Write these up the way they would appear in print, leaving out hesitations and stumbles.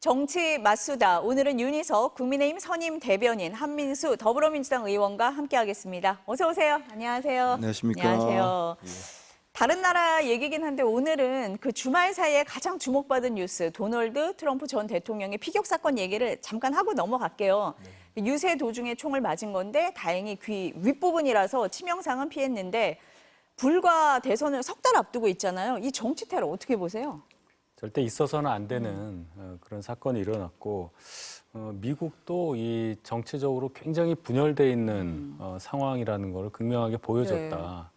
정치 맞수다. 오늘은 윤희석 국민의힘 선임 대변인 한민수 더불어민주당 의원과 함께하겠습니다. 어서 오세요. 안녕하세요. 안녕하십니까. 안녕하세요. 예. 다른 나라 얘기긴 한데 오늘은 그 주말 사이에 가장 주목받은 뉴스 도널드 트럼프 전 대통령의 피격 사건 얘기를 잠깐 하고 넘어갈게요. 유세 도중에 총을 맞은 건데 다행히 귀 윗부분이라서 치명상은 피했는데 불과 대선을 석 달 앞두고 있잖아요. 이 정치 테러 어떻게 보세요? 절대 있어서는 안 되는 그런 사건이 일어났고 미국도 이 정치적으로 굉장히 분열돼 있는 상황이라는 걸 극명하게 보여줬다.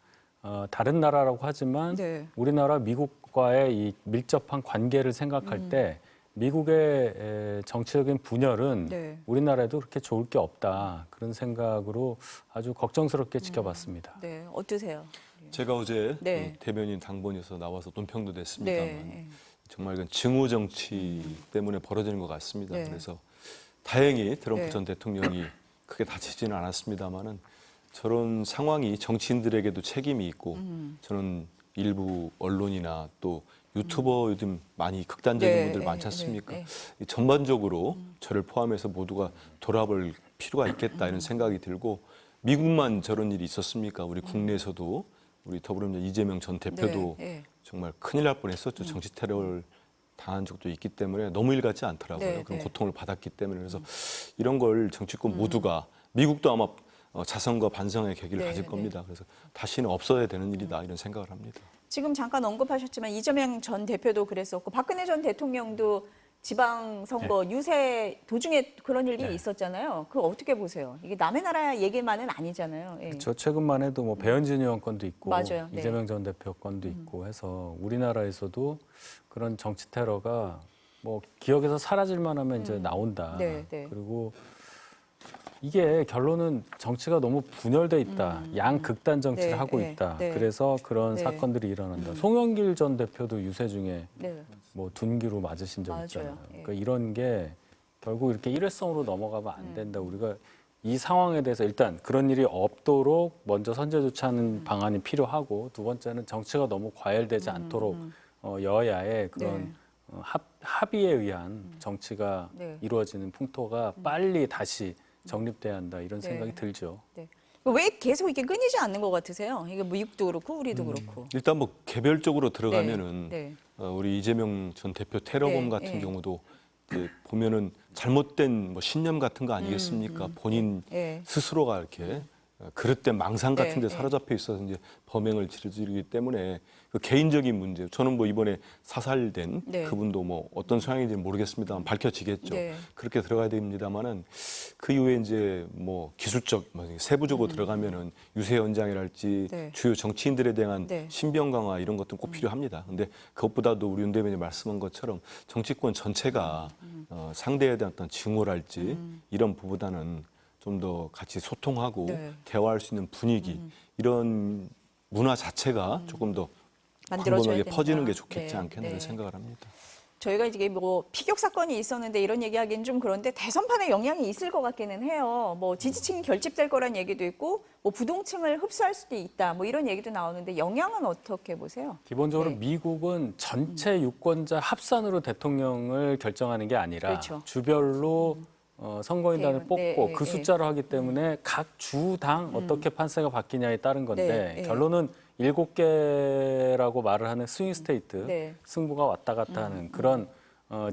다른 나라라고 하지만 네. 우리나라 미국과의 이 밀접한 관계를 생각할 때 미국의 정치적인 분열은 네. 우리나라에도 그렇게 좋을 게 없다. 그런 생각으로 아주 걱정스럽게 지켜봤습니다. 네, 어떠세요? 제가 어제 네. 대변인 당번에서 나와서 논평도 냈습니다만 네. 정말 이건 증오 정치 때문에 벌어지는 것 같습니다. 네. 그래서 다행히 트럼프 네. 전 대통령이 크게 다치지는 않았습니다만은 저런 상황이 정치인들에게도 책임이 있고 저는 일부 언론이나 또 유튜버 요즘 많이 극단적인 네, 분들 네, 많지 않습니까? 네, 이 전반적으로 저를 포함해서 모두가 돌아볼 필요가 있겠다 이런 생각이 들고 미국만 저런 일이 있었습니까? 우리 국내에서도 우리 더불어민주당 이재명 전 대표도 네, 네. 정말 큰일 날 뻔했었죠. 정치 테러를 당한 적도 있기 때문에 너무 일 같지 않더라고요. 네, 그런 네. 고통을 받았기 때문에 그래서 이런 걸 정치권 모두가 미국도 아마 자성과 반성의 계기를 네, 가질 네. 겁니다. 그래서 다시는 없어야 되는 일이다 이런 생각을 합니다. 지금 잠깐 언급하셨지만 이재명 전 대표도 그랬었고 박근혜 전 대통령도 지방선거 유세 도중에 그런 일이 있었잖아요. 그거 어떻게 보세요? 이게 남의 나라 얘기만은 아니잖아요. 예. 저 최근만 해도 뭐 배현진 의원 건도 있고 맞아요. 네. 이재명 전 대표 건도 있고 해서 우리나라에서도 그런 정치 테러가 뭐 기억에서 사라질 만하면 이제 나온다. 네, 네. 그리고 이게 결론은 정치가 너무 분열돼 있다. 양극단 정치를 네, 하고 네, 있다. 네. 그래서 그런 네. 사건들이 일어난다. 송영길 전 대표도 유세 중에 네. 뭐 둔기로 맞으신 적 맞아요. 있잖아요. 예. 그러니까 이런 게 결국 이렇게 일회성으로 넘어가면 안 된다. 우리가 이 상황에 대해서 일단 그런 일이 없도록 먼저 선제 조치하는 방안이 필요하고 두 번째는 정치가 너무 과열되지 않도록 여야의 그런 네. 합의에 의한 정치가 네. 이루어지는 풍토가 빨리 다시 정립돼야 한다 이런 네. 생각이 들죠. 네. 왜 계속 이게 끊이지 않는 것 같으세요? 이게 미국도 그렇고 우리도 그렇고. 일단 뭐 개별적으로 들어가면은 네. 우리 이재명 전 대표 테러범 네, 같은 네. 경우도 이제 보면은 잘못된 뭐 신념 같은 거 아니겠습니까? 본인 네. 스스로가 이렇게 그릇된 망상 같은 데 네, 사로잡혀 있어서 이제 범행을 저지르기 때문에 그 개인적인 문제. 저는 뭐 이번에 사살된 네. 그분도 뭐 어떤 성향인지 모르겠습니다만 밝혀지겠죠. 네. 그렇게 들어가야 됩니다만은 그 이후에 이제 뭐 기술적 뭐 세부적으로 들어가면은 유세 연장이랄지 네. 주요 정치인들에 대한 네. 신병 강화 이런 것도 꼭 필요합니다. 근데 그것보다도 우리 윤 대변인이 말씀한 것처럼 정치권 전체가 상대에 대한 어떤 증오랄지 이런 부분보다는 좀 더 같이 소통하고 네. 대화할 수 있는 분위기 이런 문화 자체가 조금 더 만들어줘야 광범위하게 된다. 퍼지는 게 좋겠지 네, 않겠나 네. 생각을 합니다. 저희가 이게 뭐 피격 사건이 있었는데 이런 얘기하기는 좀 그런데 대선판에 영향이 있을 것 같기는 해요. 뭐 지지층이 결집될 거란 얘기도 있고 뭐 부동층을 흡수할 수도 있다. 뭐 이런 얘기도 나오는데 영향은 어떻게 보세요? 기본적으로 네. 미국은 전체 유권자 합산으로 대통령을 결정하는 게 아니라 그렇죠. 주별로 선거인단을 네, 뽑고 네, 그 네. 숫자로 하기 때문에 각 주당 어떻게 판세가 바뀌냐에 따른 건데 네, 네. 결론은 7개라고 말을 하는 스윙 스테이트 네. 승부가 왔다 갔다 하는 그런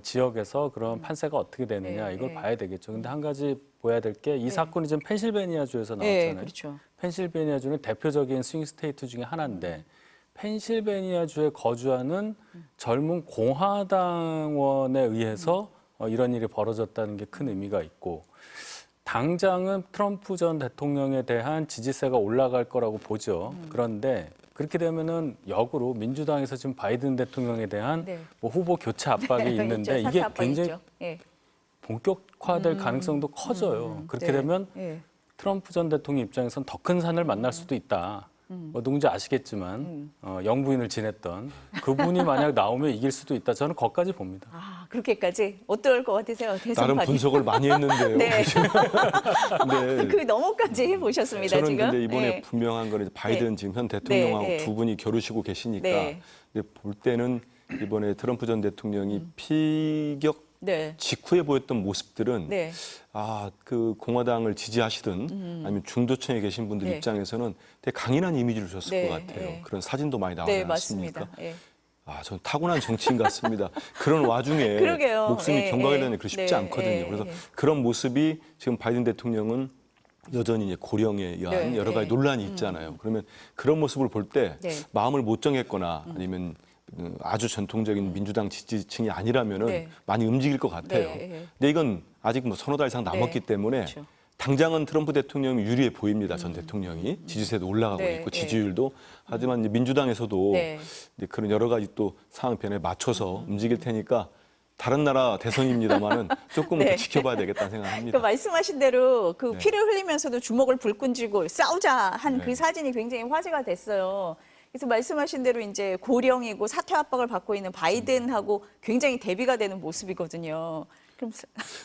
지역에서 그런 판세가 어떻게 되느냐 네, 이걸 네. 봐야 되겠죠. 근데 한 가지 보야 될 게 이 사건이 지금 펜실베니아주에서 네, 나왔잖아요. 그렇죠. 펜실베니아주는 대표적인 스윙 스테이트 중에 하나인데 펜실베니아주에 거주하는 젊은 공화당원에 의해서 이런 일이 벌어졌다는 게 큰 의미가 있고 당장은 트럼프 전 대통령에 대한 지지세가 올라갈 거라고 보죠. 그런데 그렇게 되면은 역으로 민주당에서 지금 바이든 대통령에 대한 네. 뭐 후보 교체 압박이 있는데 있죠. 사퇴 이게 압박 굉장히 있죠. 예. 본격화될 가능성도 커져요. 그렇게 네. 되면 예. 트럼프 전 대통령 입장에선 더 큰 산을 만날 수도 있다. 뭐 누군지 아시겠지만 영부인을 지냈던 그분이 만약 나오면 이길 수도 있다. 저는 거기까지 봅니다. 아, 그렇게까지 어떨 것 같으세요? 나름 대선판이. 분석을 많이 했는데요. 네. 근데 그 너머까지 보셨습니다, 저는 지금. 근데 이번에 네. 분명한 건 이제 바이든 지금 현 대통령하고 네, 네. 두 분이 겨루시고 계시니까 네. 근데 볼 때는 이번에 트럼프 전 대통령이 피격 네. 직후에 보였던 모습들은 네. 그 공화당을 지지하시든 아니면 중도층에 계신 분들 네. 입장에서는 되게 강인한 이미지를 줬을 네, 것 같아요. 네. 그런 사진도 많이 나오지 네, 않습니까? 맞습니다. 예. 전 타고난 정치인 같습니다. 그런 와중에 그러게요. 목숨이 예, 경과하려니 예. 그렇게 쉽지 네, 않거든요. 예, 그래서 예. 그런 모습이 지금 바이든 대통령은 여전히 이제 고령에 의한 네, 여러 가지 네. 논란이 있잖아요. 그러면 그런 모습을 볼 때 네. 마음을 못 정했거나 아니면 아주 전통적인 민주당 지지층이 아니라면은 네. 많이 움직일 것 같아요. 네, 네. 근데 이건 아직 뭐 서너 달 이상 남았기 네, 때문에 그렇죠. 당장은 트럼프 대통령이 유리해 보입니다. 전 대통령이 지지세도 올라가고 네, 있고 네. 지지율도. 하지만 이제 민주당에서도 네. 이제 그런 여러 가지 또 상황 변화에 맞춰서 움직일 테니까 다른 나라 대선입니다만은 조금 네. 더 지켜봐야 되겠다는 그 생각합니다. 말씀하신 대로 그 네. 피를 흘리면서도 주먹을 불끈 쥐고 싸우자 한 그 네. 사진이 굉장히 화제가 됐어요. 그래서 말씀하신 대로 이제 고령이고 사퇴 압박을 받고 있는 바이든하고 굉장히 대비가 되는 모습이거든요. 그럼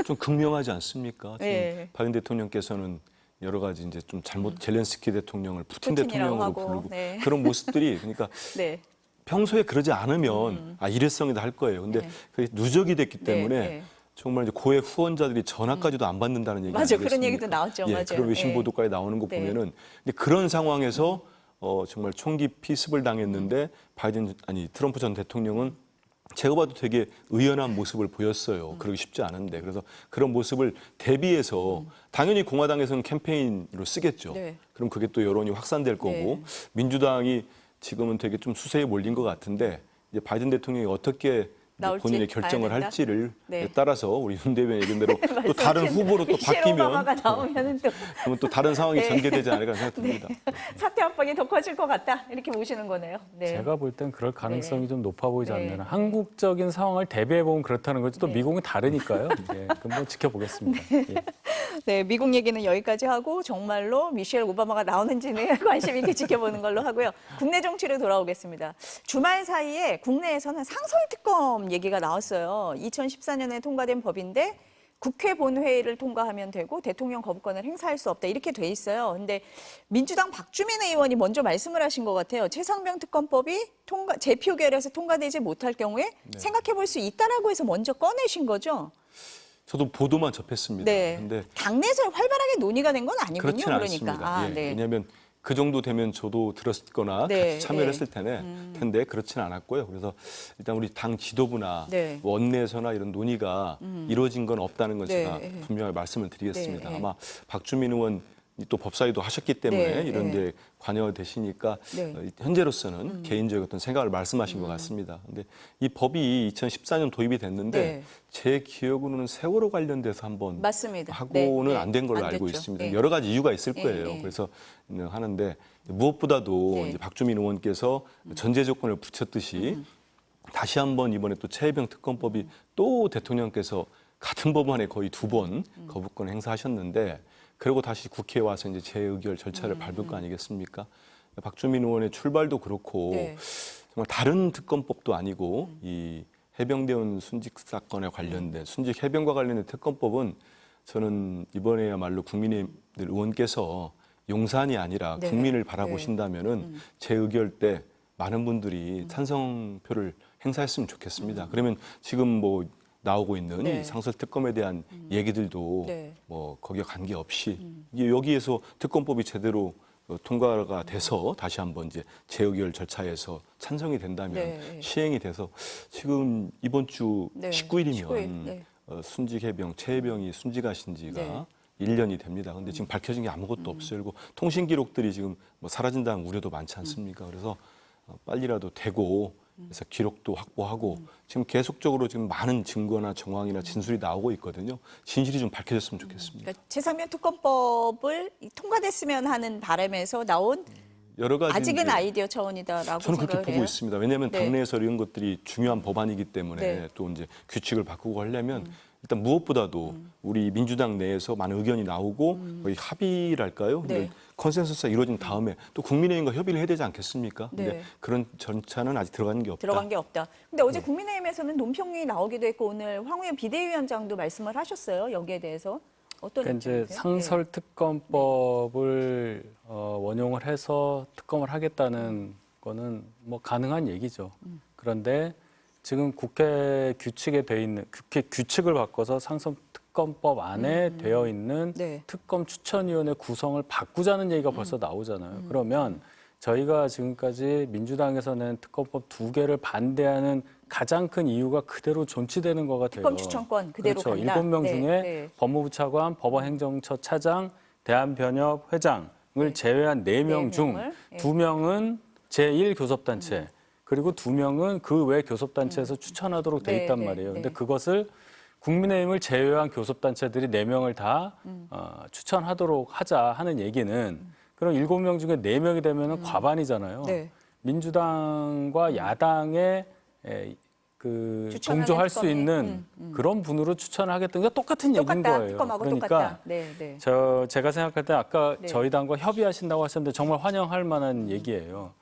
좀 극명하지 않습니까? 지금 네. 바이든 대통령께서는 여러 가지 이제 좀 잘못 젤렌스키 대통령을 푸틴 푸틴이라고 대통령으로 하고, 부르고 네. 그런 모습들이 그러니까 네. 평소에 그러지 않으면 일회성이다 할 거예요. 근데 네. 그게 누적이 됐기 때문에 네. 정말 이제 고액 후원자들이 전화까지도 안 받는다는 얘기 맞아요. 아니겠습니까? 그런 얘기도 나왔죠. 예, 맞아요. 그런 외신 예. 보도까지 나오는 거 네. 보면은 근데 그런 상황에서 정말 총기 피습을 당했는데 트럼프 전 대통령은 제가 봐도 되게 의연한 모습을 보였어요. 그러기 쉽지 않은데. 그래서 그런 모습을 대비해서 당연히 공화당에서는 캠페인으로 쓰겠죠. 네. 그럼 그게 또 여론이 확산될 거고 네. 민주당이 지금은 되게 좀 수세에 몰린 것 같은데 이제 바이든 대통령이 어떻게 이제 나올지 본인의 봐야 결정을 된다? 할지를 네. 따라서 우리 윤 대변인 얘기대로 또 다른 후보로 또 미셸 바뀌면 오바마가 나오면은 또 그러면 또 다른 상황이 네. 전개되지 않을까 생각됩니다. 사퇴 압박이 더 커질 것 같다 이렇게 보시는 거네요. 네. 제가 볼 땐 그럴 가능성이 네. 좀 높아 보이지 네. 않나요? 한국적인 상황을 대비해 보면 그렇다는 거지 또 네. 미국은 다르니까요. 예, 그럼 뭐 지켜보겠습니다. 예. 네, 미국 얘기는 여기까지 하고 정말로 미셸 오바마가 나오는지는 관심 있게 지켜보는 걸로 하고요. 국내 정치로 돌아오겠습니다. 주말 사이에 국내에서는 상설특검 얘기가 나왔어요. 2014년에 통과된 법인데 국회 본회의를 통과하면 되고 대통령 거부권을 행사할 수 없다 이렇게 돼 있어요. 근데 민주당 박주민 의원이 먼저 말씀을 하신 것 같아요. 최상병 특검법이 재표결에서 통과되지 못할 경우에 생각해 볼 수 있다라고 해서 먼저 꺼내신 거죠. 저도 보도만 접했습니다. 네. 근데 당내에서 활발하게 논의가 된 건 아니군요. 그렇진 그러니까. 않습니다. 예, 네. 왜냐하면 그 정도 되면 저도 들었거나 네, 같이 참여를 네. 했을 텐데 그렇지는 않았고요. 그래서 일단 우리 당 지도부나 네. 원내에서나 이런 논의가 이루어진 건 없다는 건 네, 제가 네. 분명히 말씀을 드리겠습니다. 네, 네. 아마 박주민 의원 또 법사위도 하셨기 때문에 네, 이런 네. 데 관여되시니까 네. 현재로서는 개인적인 어떤 생각을 말씀하신 것 같습니다. 근데 이 법이 2014년 도입이 됐는데 네. 제 기억으로는 세월호 관련돼서 한번 맞습니다. 하고는 네, 네. 안 된 걸로 안 알고 됐죠. 있습니다. 네. 여러 가지 이유가 있을 네, 거예요. 네. 그래서 하는데 무엇보다도 네. 이제 박주민 의원께서 전제 조건을 붙였듯이 다시 한번 이번에 또 최혜병 특검법이 또 대통령께서 같은 법안에 거의 2번 거부권 행사하셨는데 그리고 다시 국회에 와서 이제 재의결 절차를 밟을 거 아니겠습니까? 박주민 의원의 출발도 그렇고 네. 정말 다른 특검법도 아니고 이 해병대원 순직 사건에 관련된 순직 해병과 관련된 특검법은 저는 이번에야말로 국민의힘 의원께서 용산이 아니라 네. 국민을 바라보신다면은 재의결 때 많은 분들이 찬성표를 행사했으면 좋겠습니다. 그러면 지금 뭐 나오고 있는 네. 이 상설 특검에 대한 얘기들도 네. 뭐 거기에 관계없이 이게 여기에서 특검법이 제대로 통과가 돼서 다시 한번 이제 재의결 절차에서 찬성이 된다면 네. 시행이 돼서 지금 이번 주 네. 19일이면 19일, 네. 순직 해병 최해병이 순직하신 지가 네. 1년이 됩니다. 근데 지금 밝혀진 게 아무것도 없어요. 그리고 통신 기록들이 지금 뭐 사라진다는 우려도 많지 않습니까? 그래서 빨리라도 되고 그래서 기록도 확보하고 지금 계속적으로 지금 많은 증거나 정황이나 진술이 나오고 있거든요. 진실이 좀 밝혀졌으면 좋겠습니다. 그러니까 최상병 특검법을 통과됐으면 하는 바람에서 나온 여러 가지 아직은 이제 아이디어 차원이다라고 저는 그렇게 생각을 보고 해요. 있습니다. 왜냐하면 네. 당내에서 이런 것들이 중요한 법안이기 때문에 네. 또 이제 규칙을 바꾸고 하려면 일단 무엇보다도 우리 민주당 내에서 많은 의견이 나오고 거의 합의랄까요? 네. 컨센서스가 이루어진 다음에 또 국민의힘과 협의를 해야 되지 않겠습니까? 네. 근데 그런 절차는 아직 들어가는 게 없다. 들어간 게 없다. 근데 어제 국민의힘에서는 논평이 나오기도 했고 오늘 황우영 비대위원장도 말씀을 하셨어요. 여기에 대해서 어떤 그러니까 이제 입장이세요? 상설 특검법을 원용을 해서 특검을 하겠다는 거는 뭐 가능한 얘기죠. 그런데 지금 국회 규칙에 돼 있는 국회 규칙을 바꿔서 상습특검법 안에 되어 있는 네. 특검 추천위원회 구성을 바꾸자는 얘기가 벌써 나오잖아요. 그러면 저희가 지금까지 민주당에서 낸 특검법 2개를 반대하는 가장 큰 이유가 그대로 존치되는 것 같아요. 특검 추천권 그대로 그렇죠. 간다. 7명 네, 중에 네. 법무부 차관, 법원행정처 차장, 대한변협 회장을 제외한 4명 중 명을, 2명은 제1교섭단체 그리고 2명은 그 외 교섭단체에서 추천하도록 돼 네, 있단 네, 말이에요. 네. 근데 그것을 국민의힘을 제외한 교섭단체들이 4명을 다 추천하도록 하자 하는 얘기는 그럼 7명 중에 4명이 되면 과반이잖아요. 네. 민주당과 야당의 추천하는 동조할 수 특검에. 있는 그런 분으로 추천을 하겠다는 게 똑같은 얘기인 똑같다. 거예요. 특검하고 그러니까 똑같다. 네, 네. 제가 생각할 때 아까 네. 저희 당과 협의하신다고 하셨는데 정말 환영할 만한 얘기예요.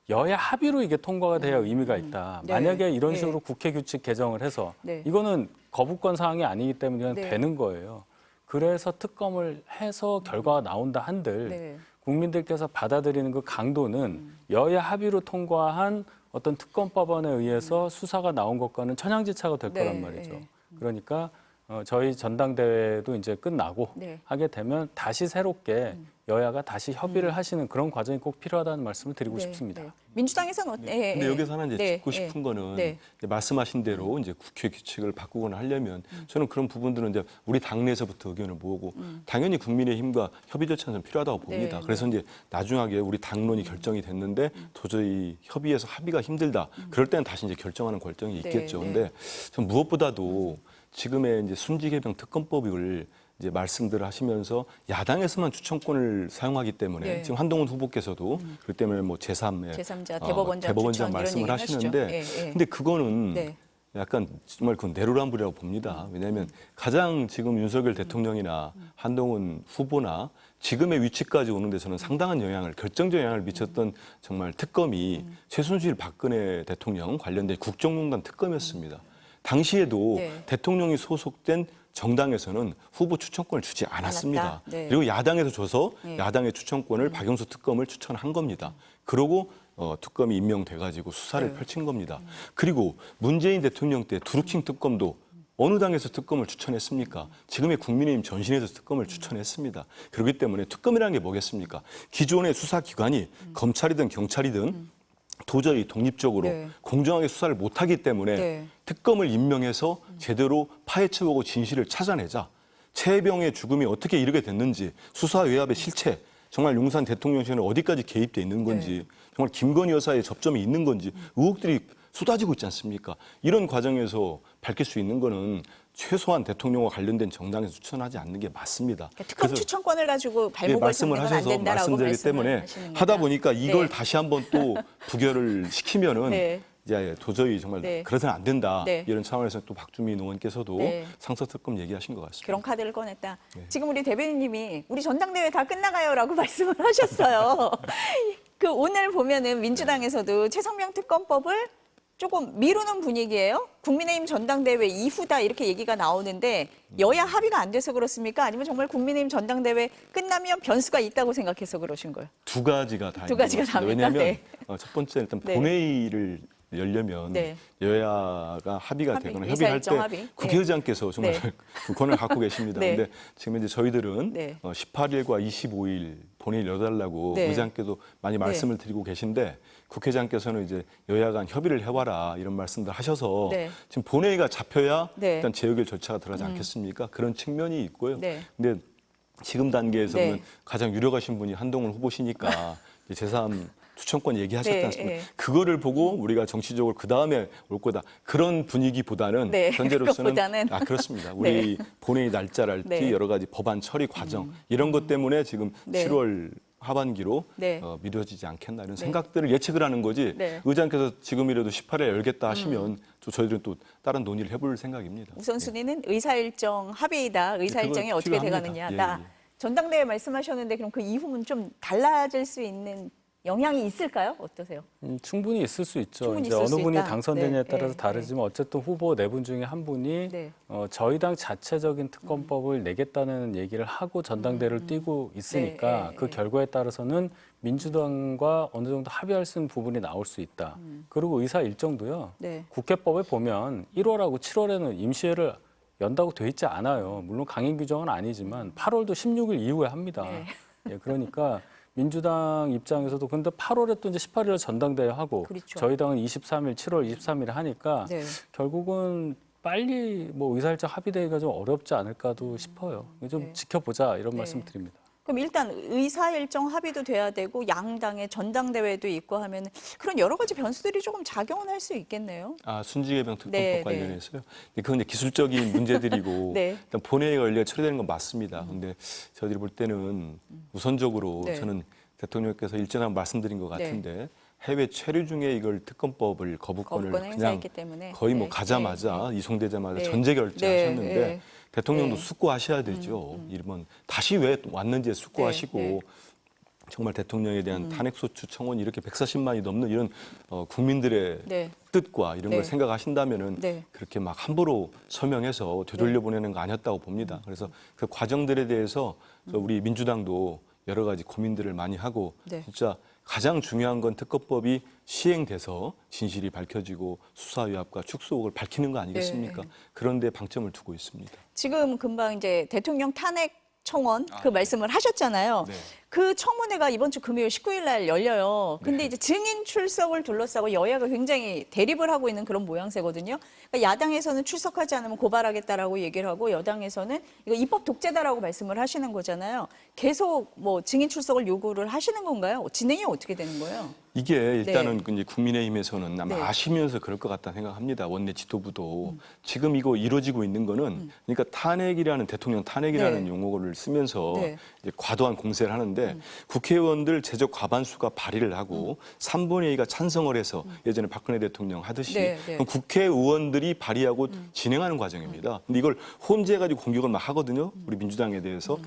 여야 합의로 이게 통과가 돼야 의미가 있다. 네. 만약에 이런 네. 식으로 국회 규칙 개정을 해서 네. 이거는 거부권 사항이 아니기 때문에 그냥 네. 되는 거예요. 그래서 특검을 해서 결과가 나온다 한들 네. 국민들께서 받아들이는 그 강도는 여야 합의로 통과한 어떤 특검법안에 의해서 수사가 나온 것과는 천양지차가 될 네. 거란 말이죠. 네. 그러니까 저희 전당대회도 이제 끝나고 네. 하게 되면 다시 새롭게 여야가 다시 협의를 하시는 그런 과정이 꼭 필요하다는 말씀을 드리고 네, 싶습니다. 네. 민주당에서는 근데 여기서 하나 이제 짚고 싶은 거는 네. 이제 말씀하신 대로 이제 국회 규칙을 바꾸거나 하려면 저는 그런 부분들은 이제 우리 당내에서부터 의견을 모으고 당연히 국민의힘과 협의 절차는 필요하다고 봅니다. 네, 그래서 이제 나중에 우리 당론이 결정이 됐는데 도저히 협의해서 합의가 힘들다. 그럴 때는 다시 이제 결정하는 결정이 있겠죠. 네. 근데 전 무엇보다도 지금의 이제 순직해병 특검법을 이제 말씀들을 하시면서 야당에서만 추천권을 사용하기 때문에 네. 지금 한동훈 후보께서도 그렇기 때문에 뭐 제3의 제3자 대법원장 대법원장 추천 말씀을 이런 얘기를 하시는데 하시죠. 예, 예. 근데 그거는 네. 약간 정말 그건 내로남불이라고 봅니다. 왜냐하면 가장 지금 윤석열 대통령이나 한동훈 후보나 지금의 위치까지 오는 데서는 상당한 영향을 결정적 영향을 미쳤던 정말 특검이 최순실 박근혜 대통령 관련된 국정농단 특검이었습니다. 당시에도 네. 대통령이 소속된 정당에서는 후보 추천권을 주지 않았습니다. 않았다. 네. 그리고 야당에서 줘서 네. 야당의 추천권을 박영수 특검을 추천한 겁니다. 그러고 특검이 임명돼가지고 수사를 네. 펼친 겁니다. 그리고 문재인 대통령 때 두루킹 특검도 어느 당에서 특검을 추천했습니까? 지금의 국민의힘 전신에서 특검을 추천했습니다. 그렇기 때문에 특검이라는 게 뭐겠습니까? 기존의 수사기관이 검찰이든 경찰이든 도저히 독립적으로 네. 공정하게 수사를 못하기 때문에 네. 특검을 임명해서 제대로 파헤쳐보고 진실을 찾아내자. 최혜병의 죽음이 어떻게 이르게 됐는지 수사 외압의 실체, 정말 용산 대통령실은 어디까지 개입돼 있는 건지, 정말 김건희 여사의 접점이 있는 건지 의혹들이 쏟아지고 있지 않습니까? 이런 과정에서 밝힐 수 있는 거는 최소한 대통령과 관련된 정당에서 추천하지 않는 게 맞습니다. 그러니까 특검 그래서 추천권을 가지고 예, 발목을 말씀을 잡는 건 안 하셔서 된다라고 말씀드리기 때문에 말씀을 하다 보니까 이걸 네. 다시 한번 또 부결을 시키면은 네. 이제 도저히 정말 네. 그래서는 안 된다. 네. 이런 차원에서 또 박주민 의원께서도 네. 상서특검 얘기하신 것 같습니다. 그런 카드를 꺼냈다. 네. 지금 우리 대변인님이 우리 전당대회 다 끝나가요라고 말씀을 하셨어요. 그 오늘 보면은 민주당에서도 최성명 특검법을 조금 미루는 분위기예요. 국민의힘 전당대회 이후다 이렇게 얘기가 나오는데 여야 합의가 안 돼서 그렇습니까? 아니면 정말 국민의힘 전당대회 끝나면 변수가 있다고 생각해서 그러신 거예요? 두 가지가 다 두 있는 가지가 것 같습니다. 답니까? 왜냐하면 네. 첫 번째 일단 네. 본회의를 열려면 네. 여야가 합의가 합의, 되거나 협의할 때 의사일정 합의. 네. 국회의장께서 정말 네. 그 권한을 갖고 계십니다. 네. 근데 지금 이제 저희들은 네. 18일과 25일 본회의 열달라고 네. 의장께도 많이 말씀을 드리고 계신데 국회의장께서는 이제 여야 간 협의를 해와라 이런 말씀들 하셔서 네. 지금 본회의가 잡혀야 네. 일단 재의결 절차가 들어가지 않겠습니까? 그런 측면이 있고요. 네. 근데 지금 단계에서는 네. 가장 유력하신 분이 한동훈 후보시니까 제3 추천권 얘기하셨지 네, 않습니까? 네. 그거를 보고 우리가 정치적으로 그 다음에 올 거다. 그런 분위기보다는 네, 현재로서는 그것보다는. 그렇습니다. 우리 본회의 날짜랄지 네. 여러 가지 법안 처리 과정 이런 것 때문에 지금 네. 7월 하반기로 네. 미뤄지지 않겠나 이런 네. 생각들을 예측을 하는 거지. 네. 의장께서 지금이라도 18일 열겠다 하시면 또 저희들은 또 다른 논의를 해볼 생각입니다. 우선순위는 의사일정 합의이다. 의사일정이 그건 어떻게 필요합니다. 돼가느냐다. 예, 예. 전당대회 말씀하셨는데 그럼 그 이후는 좀 달라질 수 있는 영향이 있을까요? 어떠세요? 충분히 있을 수 있죠. 충분히 이제 있을 수 어느 분이 있다. 당선되냐에 네, 따라서 네, 다르지만 어쨌든 후보 네 분 중에 한 분이 네. 저희 당 자체적인 특검법을 내겠다는 얘기를 하고 전당대회를 뛰고 있으니까 네, 그 네. 결과에 따라서는 민주당과 어느 정도 합의할 수 있는 부분이 나올 수 있다. 그리고 의사 일정도요. 네. 국회법에 보면 1월하고 7월에는 임시회를 연다고 돼 있지 않아요. 물론 강행 규정은 아니지만 8월도 16일 이후에 합니다. 네. 예, 그러니까 민주당 입장에서도 근데 8월에 또 이제 18일에 전당대회 하고 그렇죠. 저희 당은 23일, 7월 23일에 하니까 네. 결국은 빨리 뭐 의사일정 합의되기가 좀 어렵지 않을까도 싶어요. 좀 네. 지켜보자 이런 네. 말씀 드립니다. 그럼 일단 의사 일정 합의도 돼야 되고 양당의 전당대회도 있고 하면 그런 여러 가지 변수들이 조금 작용은 할 수 있겠네요. 순직해병 특검법 네, 관련해서요. 그건 이제 기술적인 문제들이고 네. 일단 본회의가 열려 처리되는 건 맞습니다. 근데 저희들이 볼 때는 우선적으로 네. 저는 대통령께서 일전에 말씀드린 것 같은데 해외 체류 중에 이걸 특검법을 거부권을 거부권을 그냥 행사했기 때문에 거의 뭐 네, 가자마자 이송되자마자 네. 전제 결제하셨는데 네, 네. 대통령도 네. 숙고하셔야 되죠. 이러면 다시 왜 왔는지 숙고하시고 네, 네. 정말 대통령에 대한 탄핵소추 청원이 이렇게 140만이 넘는 이런 국민들의 네. 뜻과 이런 네. 걸 생각하신다면은 네. 그렇게 막 함부로 서명해서 되돌려 보내는 거 아니었다고 봅니다. 그래서 그 과정들에 대해서 우리 민주당도 여러 가지 고민들을 많이 하고 네. 진짜 가장 중요한 건 특검법이 시행돼서 진실이 밝혀지고 수사 위압과 축소 의혹을 밝히는 거 아니겠습니까? 네. 그런 데 방점을 두고 있습니다. 지금 금방 이제 대통령 탄핵 청원 그 말씀을 하셨잖아요. 네. 그 청문회가 이번 주 금요일 19일 날 열려요. 근데 이제 증인 출석을 둘러싸고 여야가 굉장히 대립을 하고 있는 그런 모양새거든요. 그러니까 야당에서는 출석하지 않으면 고발하겠다라고 얘기를 하고 여당에서는 이거 입법 독재다라고 말씀을 하시는 거잖아요. 계속 뭐 증인 출석을 요구를 하시는 건가요? 진행이 어떻게 되는 거예요? 이게 일단은 이제 국민의힘에서는 아마 네. 아시면서 그럴 것 같다는 생각합니다. 원내 지도부도 지금 이거 이루어지고 있는 거는 그러니까 탄핵이라는 대통령 탄핵이라는 네. 용어를 쓰면서 네. 이제 과도한 공세를 하는데 국회의원들 제적 과반수가 발의를 하고 3분의 2가 찬성을 해서 예전에 박근혜 대통령 하듯이 네, 네. 그럼 국회의원들이 발의하고 진행하는 과정입니다. 근데 이걸 혼재해가지고 공격을 막 하거든요. 우리 민주당에 대해서.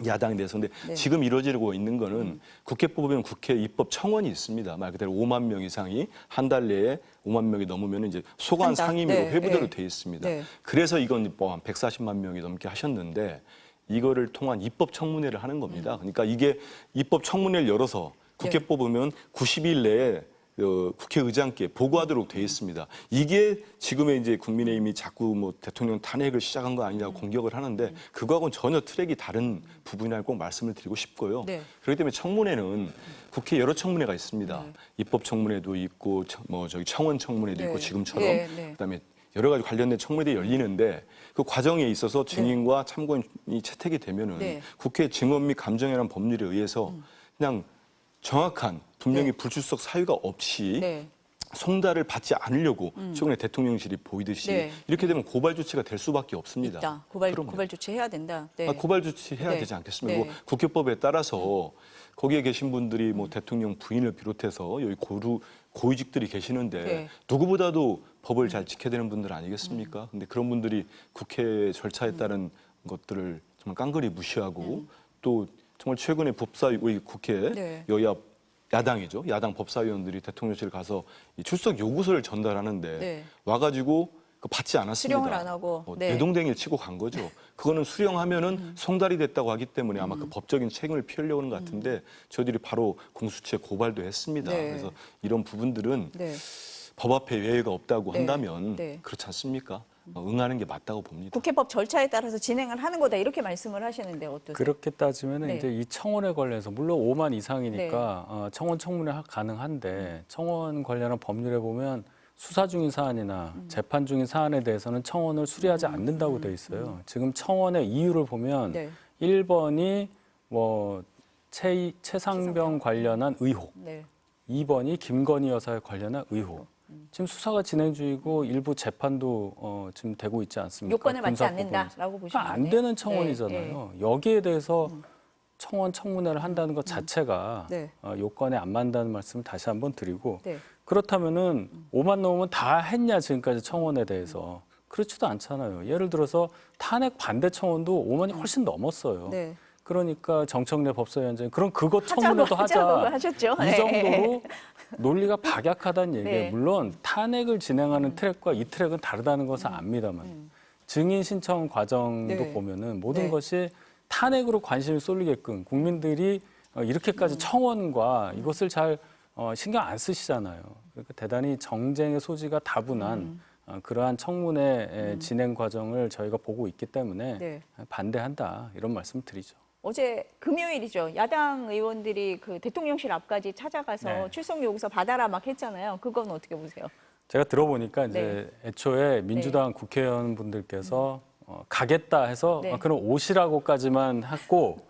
야당에 대해서. 근데 네. 지금 이루어지고 있는 거는 국회 뽑으면 국회 입법 청원이 있습니다. 말 그대로 5만 명 이상이 한 달 내에 5만 명이 넘으면 이제 소관 한다. 상임위로 네, 회부대로 네. 돼 있습니다. 네. 그래서 이건 뭐 한 140만 명이 넘게 하셨는데 이거를 통한 입법 청문회를 하는 겁니다. 그러니까 이게 입법 청문회를 열어서 국회 네. 뽑으면 90일 내에 국회의장께 보고하도록 돼 있습니다. 이게 지금의 이제 국민의힘이 자꾸 뭐 대통령 탄핵을 시작한 거 아니냐고 공격을 하는데 그거하고는 전혀 트랙이 다른 부분이라고 꼭 말씀을 드리고 싶고요. 네. 그렇기 때문에 청문회는 국회 여러 청문회가 있습니다. 입법 청문회도 있고 뭐 저기 청원 청문회도 네. 있고 지금처럼 네, 네. 그다음에 여러 가지 관련된 청문회들이 열리는데 그 과정에 있어서 증인과 참고인이 채택이 되면은 네. 국회 증언 및 감정이라는 법률에 의해서 그냥 정확한 분명히 네. 불출석 사유가 없이 네. 송달을 받지 않으려고 최근에 대통령실이 보이듯이 네. 이렇게 되면 고발 조치가 될 수밖에 없습니다. 있다. 그럼요. 고발 조치해야 된다. 네. 고발 조치 해야 네. 되지 않겠습니까? 네. 뭐 국회법에 따라서 거기에 계신 분들이 뭐 대통령 부인을 비롯해서 여기 고위직들이 계시는데 네. 누구보다도 법을 잘 지켜야 되는 분들 아니겠습니까? 근데 그런 분들이 국회 절차에 따른 것들을 정말 깡그리 무시하고 또 정말 최근에 법사위 우리 국회 네. 여야 야당이죠. 야당 법사위원들이 대통령실 가서 이 출석 요구서를 전달하는데 네. 와가지고 그 받지 않았습니다. 수령을 안 하고. 네. 내동댕이를 치고 간 거죠. 그거는 수령하면은 송달이 됐다고 하기 때문에 아마 그 법적인 책임을 피하려고 하는 것 같은데 저희들이 바로 공수처에 고발도 했습니다. 네. 그래서 이런 부분들은 네. 법 앞에 외회가 없다고 네. 한다면 네. 그렇지 않습니까? 응하는 게 맞다고 봅니다. 국회법 절차에 따라서 진행을 하는 거다 이렇게 말씀을 하시는데 어떠세요? 그렇게 따지면 네. 이제 이 청원에 관련해서 물론 5만 이상이니까 청원 청문회 가능한데 청원 관련한 법률에 보면 수사 중인 사안이나 재판 중인 사안에 대해서는 청원을 수리하지 않는다고 돼 있어요. 지금 청원의 이유를 보면 네. 1번이 뭐 최상병 관련한 의혹, 네. 2번이 김건희 여사에 관련한 의혹. 지금 수사가 진행 중이고 일부 재판도 지금 되고 있지 않습니까? 요건에 맞지 군사 않는다라고 부분에서. 보시면 안 되는 청원이잖아요. 여기에 대해서 청원 청문회를 한다는 것 자체가 네. 요건에 안 맞는다는 말씀을 다시 한번 드리고 네. 그렇다면은 5만 넘으면 다 했냐 지금까지 청원에 대해서 그렇지도 않잖아요. 예를 들어서 탄핵 반대 청원도 5만이 훨씬 넘었어요. 네. 그러니까 정청래 법사위원장이 그럼 그것 하자고 청문회도 하자고 하자. 하셨죠. 이 정도로 논리가 박약하다는 얘기예요. 네. 물론 탄핵을 진행하는 트랙과 이 트랙은 다르다는 것은 압니다만 증인 신청 과정도 네. 보면은 모든 네. 것이 탄핵으로 관심이 쏠리게끔 국민들이 이렇게까지 청원과 이것을 잘 신경 안 쓰시잖아요. 그러니까 대단히 정쟁의 소지가 다분한 그러한 청문회 진행 과정을 저희가 보고 있기 때문에 네. 반대한다 이런 말씀 드리죠. 어제 금요일이죠. 야당 의원들이 그 대통령실 앞까지 찾아가서 네. 출석 요구서 받아라 막 했잖아요. 그건 어떻게 보세요? 제가 들어보니까 이제 애초에 민주당 국회의원분들께서 가겠다 해서 네. 그럼 오시라고까지만 했고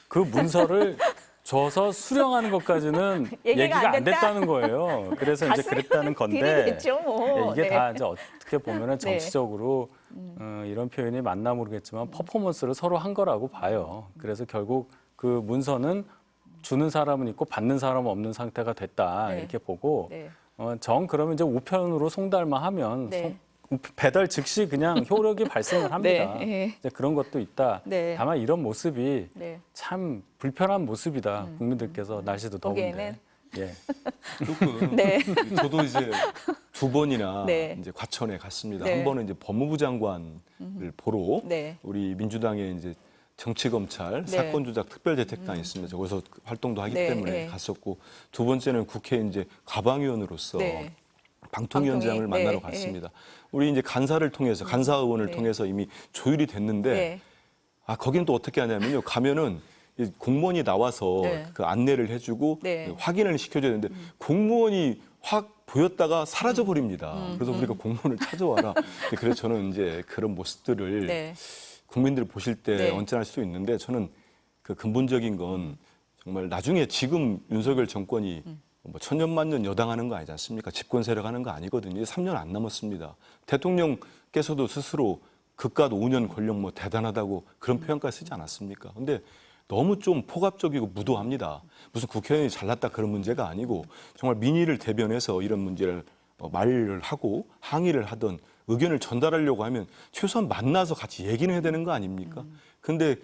그 문서를 줘서 수령하는 것까지는 얘기가 얘기가 안 안 됐다? 됐다는 거예요. 그래서 이제 갔어요? 그랬다는 건데 들이댔죠, 뭐. 이게 네. 다 이제 어떻게 보면은 네. 정치적으로 이런 표현이 맞나 모르겠지만 퍼포먼스를 서로 한 거라고 봐요. 그래서 결국 그 문서는 주는 사람은 있고 받는 사람은 없는 상태가 됐다 네. 이렇게 보고 네. 정 그러면 이제 우편으로 송달만 하면 네. 배달 즉시 그냥 효력이 발생을 합니다. 네. 이제 그런 것도 있다. 네. 다만 이런 모습이 네. 참 불편한 모습이다. 국민들께서 날씨도 더운데. 보기에는. 예. 조금 네. 저도 이제 두 번이나 네. 이제 과천에 갔습니다. 네. 한 번은 이제 법무부 장관을 보러 네. 우리 민주당의 이제 정치검찰 네. 사건 조작 특별대책단이 있습니다. 거기서 활동도 하기 네, 때문에 네. 갔었고 두 번째는 국회 이제 가방위원으로서 네. 방통위원장을 방통위? 만나러 네, 갔습니다. 우리 이제 간사를 통해서 간사 의원을 네. 통해서 이미 조율이 됐는데 네. 거기는 또 어떻게 하냐면요. 가면은 이 공무원이 나와서 네. 그 안내를 해주고 네. 확인을 시켜줘야 되는데 공무원이 확 보였다가 사라져 버립니다. 그래서 우리가 공무원을 찾아와라. 그래서 저는 이제 그런 모습들을 네. 국민들 보실 때 네. 언짢을 수도 있는데 저는 그 근본적인 건 정말 나중에 지금 윤석열 정권이 뭐 천년만년 여당하는 거 아니지 않습니까? 집권 세력하는 거 아니거든요. 3년 안 남았습니다. 대통령께서도 스스로 그깟 5년 권력 뭐 대단하다고 그런 표현까지 쓰지 않았습니까? 근데 너무 좀 포괄적이고 무도합니다. 무슨 국회의원이 잘났다 그런 문제가 아니고 정말 민의를 대변해서 이런 문제를 말을 하고 항의를 하던 의견을 전달하려고 하면 최소한 만나서 같이 얘기는 해야 되는 거 아닙니까? 근데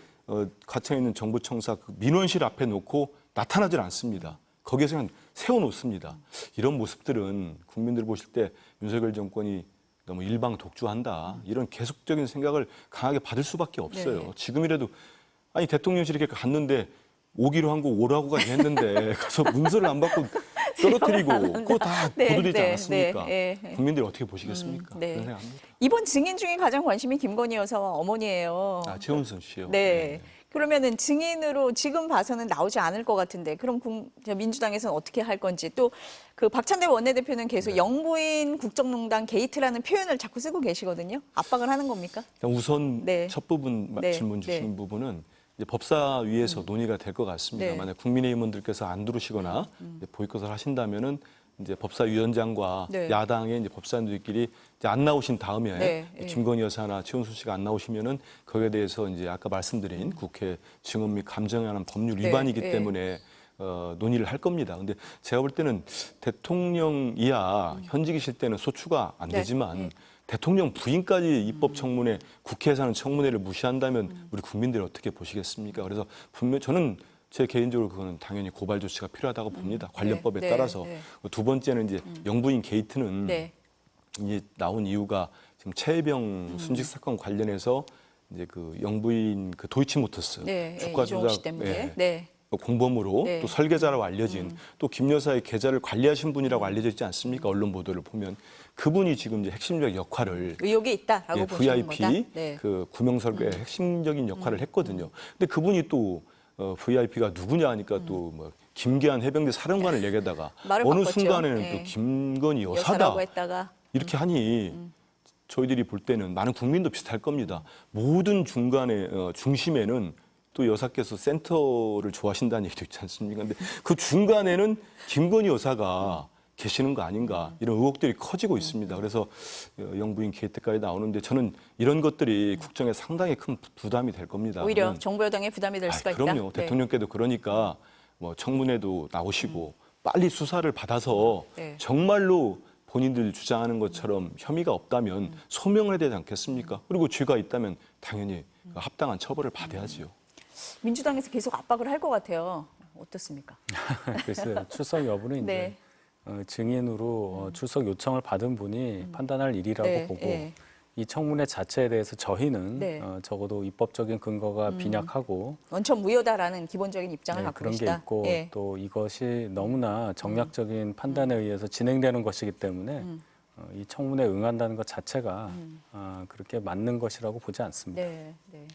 과천에 있는 정부청사 그 민원실 앞에 놓고 나타나질 않습니다. 거기에서 그냥 세워놓습니다. 이런 모습들은 국민들 보실 때 윤석열 정권이 너무 일방 독주한다. 이런 계속적인 생각을 강하게 받을 수밖에 없어요. 네. 지금이라도 아니 대통령실에 이렇게 갔는데 오기로 한 거 오라고까지 했는데 가서 문서를 안 받고 떨어뜨리고 그거 다 네, 보도되지 네, 않았습니까? 네, 네. 국민들이 어떻게 보시겠습니까? 네. 그런 생각합니다. 이번 증인 중에 가장 관심이 김건희 여사 어머니예요. 최은순 씨요. 네. 그러면은 증인으로 지금 봐서는 나오지 않을 것 같은데 그럼 민주당에서는 어떻게 할 건지 또 그 박찬대 원내대표는 계속 네. 영부인 국정농단 게이트라는 표현을 자꾸 쓰고 계시거든요. 압박을 하는 겁니까? 우선 네. 첫 부분 네. 질문 주신 네. 부분은 이제 법사위에서 논의가 될 것 같습니다. 네. 만약 국민의힘분들께서 안 들어오시거나 이제 보이콧을 하신다면은 이제 법사위원장과 네. 야당의 이제 법사위원들끼리 이제 안 나오신 다음에 네. 네. 김건희 여사나 최은순 씨가 안 나오시면은 거기에 대해서 이제 아까 말씀드린 국회 증언 및 감정에 관한 법률 네. 위반이기 네. 때문에 논의를 할 겁니다. 근데 제가 볼 때는 대통령 이하 현직이실 때는 소추가 안 네. 되지만 네. 대통령 부인까지 입법 청문회, 국회에서 하는 청문회를 무시한다면 우리 국민들이 어떻게 보시겠습니까? 그래서 분명 저는 제 개인적으로 그거는 당연히 고발 조치가 필요하다고 봅니다. 관련법에 네. 따라서. 네. 두 번째는 이제 영부인 게이트는 네. 이제 나온 이유가 지금 최혜병 순직 사건 관련해서 이제 그 영부인 그 도이치모터스 네. 주가 이종욱 씨 조작 때문에. 예, 네. 공범으로 네. 또 설계자라고 알려진 또 김 여사의 계좌를 관리하신 분이라고 알려져 있지 않습니까? 언론 보도를 보면 그분이 지금 이제 핵심적 역할을 의혹이 있다라고 보시는 거다. VIP 네. 그 구명 설계의 핵심적인 역할을 했거든요. 근데 그분이 또 VIP가 누구냐 하니까 또 뭐 김계한 해병대 사령관을 얘기하다가 말을 어느 바꿨죠. 순간에는 네. 또 김건희 여사다 여사라고 했다가 이렇게 하니 저희들이 볼 때는 많은 국민도 비슷할 겁니다. 모든 중간에 중심에는 또 여사께서 센터를 좋아하신다는 얘기도 있지 않습니까? 근데 그 중간에는 김건희 여사가 계시는 거 아닌가 이런 의혹들이 커지고 있습니다. 그래서 영부인 게이트까지 나오는데 저는 이런 것들이 국정에 상당히 큰 부담이 될 겁니다. 오히려 그러면 정부 여당에 부담이 될 수가 있다. 그럼요. 네. 대통령께도 그러니까 뭐 청문회도 나오시고 빨리 수사를 받아서 네. 정말로 본인들 주장하는 것처럼 혐의가 없다면 소명을 해야 되지 않겠습니까? 그리고 죄가 있다면 당연히 그 합당한 처벌을 받아야지요. 민주당에서 계속 압박을 할 것 같아요. 어떻습니까? 글쎄요. 출석 여부는 이제 네. 증인으로 출석 요청을 받은 분이 판단할 일이라고 네, 보고 네. 이 청문회 자체에 대해서 저희는 네. 적어도 입법적인 근거가 빈약하고 원천 무효다라는 기본적인 입장을 갖고 그런 게 계시다. 있고 예. 또 이것이 너무나 정략적인 판단에 의해서 진행되는 것이기 때문에 이 청문회에 응한다는 것 자체가 그렇게 맞는 것이라고 보지 않습니다. 네, 네.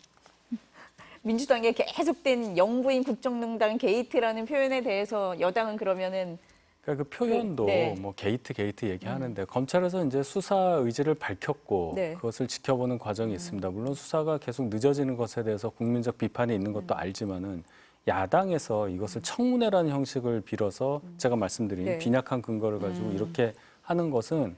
민주당의 계속된 영부인 국정농단 게이트라는 표현에 대해서 여당은 그러면은 그러니까 그 표현도 네. 뭐 게이트 얘기하는데 검찰에서 이제 수사 의지를 밝혔고 네. 그것을 지켜보는 과정이 있습니다. 물론 수사가 계속 늦어지는 것에 대해서 국민적 비판이 있는 것도 알지만은 야당에서 이것을 청문회라는 형식을 빌어서 제가 말씀드린 네. 빈약한 근거를 가지고 이렇게 하는 것은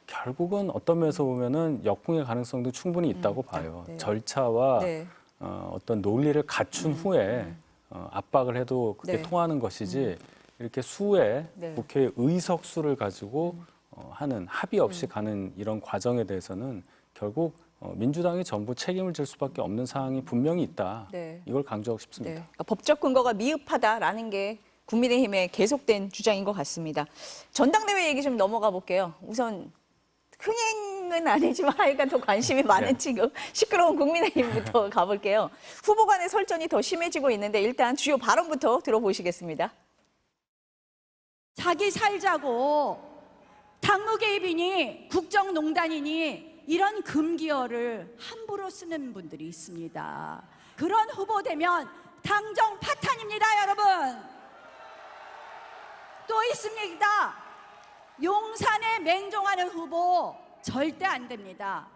결국은 어떤 면에서 보면은 역풍의 가능성도 충분히 있다고 봐요. 네. 절차와 네. 어떤 논리를 갖춘 후에 압박을 해도 그게 네. 통하는 것이지 이렇게 수의 네. 국회 의석수를 가지고 하는 합의 없이 가는 이런 과정에 대해서는 결국 민주당이 전부 책임을 질 수밖에 없는 사항이 분명히 있다. 네. 이걸 강조하고 네. 싶습니다. 그러니까 법적 근거가 미흡하다라는 게 국민의힘의 계속된 주장인 것 같습니다. 전당대회 얘기 좀 넘어가 볼게요. 우선 흥행은 아니지만 하여간 더 관심이 많은 네. 지금 시끄러운 국민의힘부터 가볼게요. 후보 간의 설전이 더 심해지고 있는데 일단 주요 발언부터 들어보시겠습니다. 자기 살자고 당무 개입이니 국정농단이니 이런 금기어를 함부로 쓰는 분들이 있습니다. 그런 후보 되면 당정 파탄입니다, 여러분. 또 있습니다. 용산에 맹종하는 후보 절대 안 됩니다.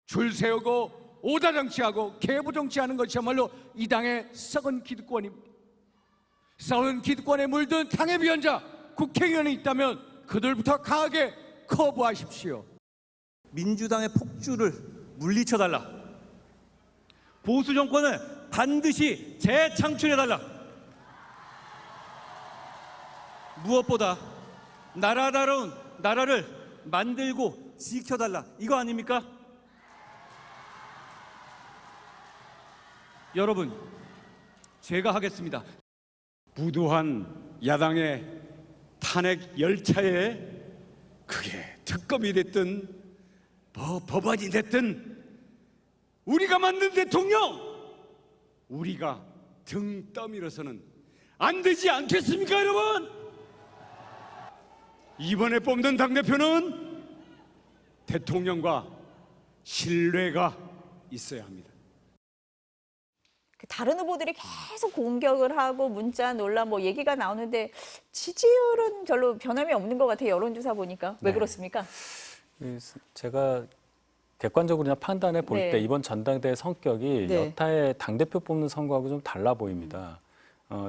줄 세우고 오다 정치하고 계부 정치하는 것이야말로 이 당의 썩은 기득권입니다. 썩은 기득권에 물든 당의 위원자 국회의원이 있다면 그들부터 강하게 거부하십시오. 민주당의 폭주를 물리쳐달라. 보수 정권을 반드시 재창출해달라. 무엇보다 나라다운 나라를 만들고 지켜달라. 이거 아닙니까? 여러분, 제가 하겠습니다. 부도한 야당의 탄핵 열차에 그게 특검이 됐든 법안이 됐든 우리가 만든 대통령 우리가 등 떠밀어서는 안 되지 않겠습니까, 여러분? 이번에 뽑는 당대표는 대통령과 신뢰가 있어야 합니다. 다른 후보들이 계속 공격을 하고 문자 논란 뭐 얘기가 나오는데 지지율은 별로 변함이 없는 것 같아요. 여론조사 보니까. 왜 네. 그렇습니까? 제가 객관적으로 그냥 판단해 볼 때 네. 이번 전당대회 성격이 네. 여타의 당대표 뽑는 선거하고 좀 달라 보입니다.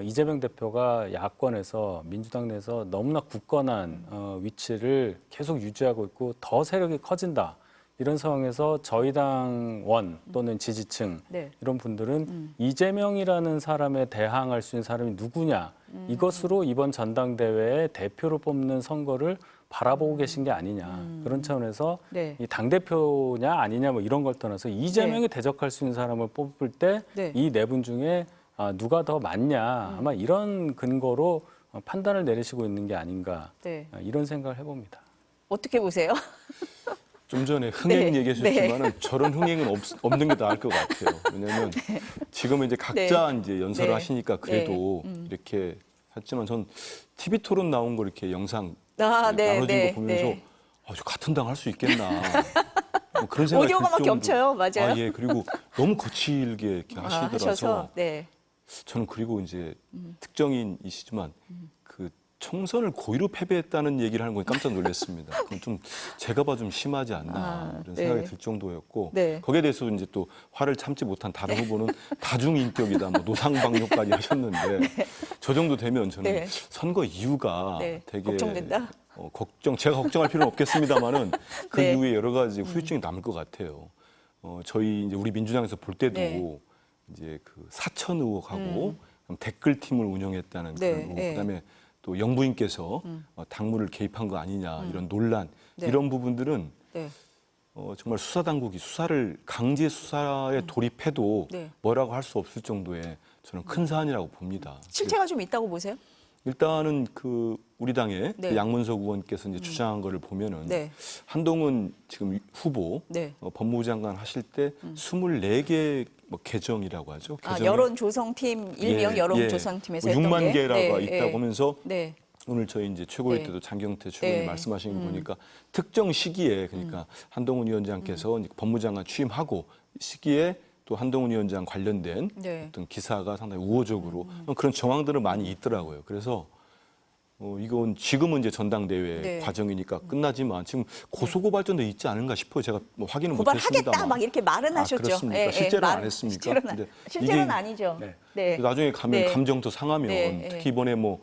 이재명 대표가 야권에서 민주당 내에서 너무나 굳건한 위치를 계속 유지하고 있고 더 세력이 커진다. 이런 상황에서 저희 당원 또는 지지층 네. 이런 분들은 이재명이라는 사람에 대항할 수 있는 사람이 누구냐 이것으로 이번 전당대회에 대표를 뽑는 선거를 바라보고 계신 게 아니냐 그런 차원에서 네. 이 당대표냐 아니냐 뭐 이런 걸 떠나서 이재명이 대적할 수 있는 사람을 뽑을 때 이 네 분 중에 누가 더 맞냐 아마 이런 근거로 판단을 내리시고 있는 게 아닌가 네. 이런 생각을 해봅니다. 어떻게 보세요? 좀 전에 흥행 네. 얘기하셨지만은 저런 흥행은 없는 게 나을 것 같아요. 왜냐하면 지금은 이제 각자 이제 연설을 네. 하시니까 그래도 이렇게 했지만 전 TV 토론 나온 거 이렇게 영상 아, 네, 나눠진 네, 거 보면서 네. 저 같은 당 할 수 있겠나 뭐 그런 생각이 오디오가 막 들 정도. 겹쳐요. 맞아요. 아, 예. 그리고 너무 거칠게 이렇게 하시더라서 하셔서 네. 저는 그리고 이제 특정인이시지만 그 총선을 고의로 패배했다는 얘기를 하는 건 깜짝 놀랐습니다. 그건 좀 제가 봐도 좀 심하지 않나 이런 생각이 네. 들 정도였고 네. 거기에 대해서 이제 또 화를 참지 못한 다른 후보는 다중인격이다, 뭐 노상방뇨까지 하셨는데 저 정도 되면 저는 네. 선거 이유가 네. 되게 걱정된다? 제가 걱정할 필요는 없겠습니다만은 그 네. 이후에 여러 가지 후유증이 남을 것 같아요. 저희 이제 우리 민주당에서 볼 때도 네. 이제 그 사천 의혹하고 댓글팀을 운영했다는 네, 그런 의혹, 네. 그다음에 또 영부인께서 당무를 개입한 거 아니냐 이런 논란 네. 이런 부분들은 네. 정말 수사 당국이 수사를 강제 수사에 돌입해도 네. 뭐라고 할 수 없을 정도의 저는 큰 사안이라고 봅니다. 실체가 좀 있다고 보세요? 일단은 그 우리 당의 네. 그 양문석 의원께서 이제 주장한 거를 보면은 네. 한동훈 지금 후보 네. 법무부 장관 하실 때 24개 뭐 개정이라고 하죠. 아, 개정이- 여론조성팀 일명 여론조성팀에서 했던 6만 게 개라고 네, 있다고 네. 하면서 네. 오늘 저희 이제 최고위 네. 때도 장경태 최고위 네. 말씀하신 거 보니까 특정 시기에 그러니까 한동훈 위원장께서 법무장관 취임하고 시기에 또 한동훈 위원장 관련된 네. 어떤 기사가 상당히 우호적으로 그런 정황들은 많이 있더라고요. 그래서 이건 지금은 이제 전당대회 네. 과정이니까 끝나지만 지금 고소고발전도 있지 않은가 싶어요. 제가 뭐 확인은 고발하겠다 못했습니다만. 막 이렇게 말은 하셨죠. 그렇습니까? 실제로는 안 했습니까? 근데 실제로는 이게- 아니죠. 네. 네. 나중에 가면 네. 감정 더 상하면 네, 특히 이번에 뭐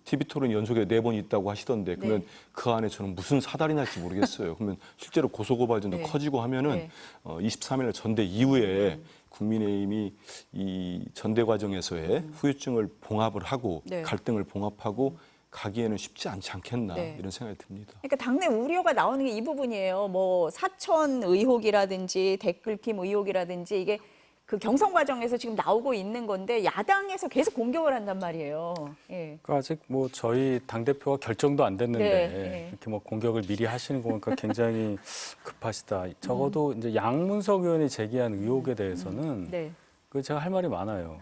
TV 토론 연속에 4번 있다고 하시던데 그러면 네. 그 안에 저는 무슨 사달이 날지 모르겠어요. 그러면 실제로 고소고발전도 네. 커지고 하면은 네. 23일 전대 이후에 국민의힘이 이 전대 과정에서의 후유증을 봉합을 하고 네. 갈등을 봉합하고 가기에는 쉽지 않지 않겠나 네. 이런 생각이 듭니다. 그러니까 당내 우려가 나오는 게 이 부분이에요. 뭐 사천 의혹이라든지 댓글팀 의혹이라든지 이게 그 경선 과정에서 지금 나오고 있는 건데 야당에서 계속 공격을 한단 말이에요. 예. 그러니까 아직 뭐 저희 당 대표가 결정도 안 됐는데 네, 네. 이렇게 뭐 공격을 미리 하시는 거 보니까 굉장히 급하시다. 적어도 이제 양문석 의원이 제기한 의혹에 대해서는 네. 그 제가 할 말이 많아요.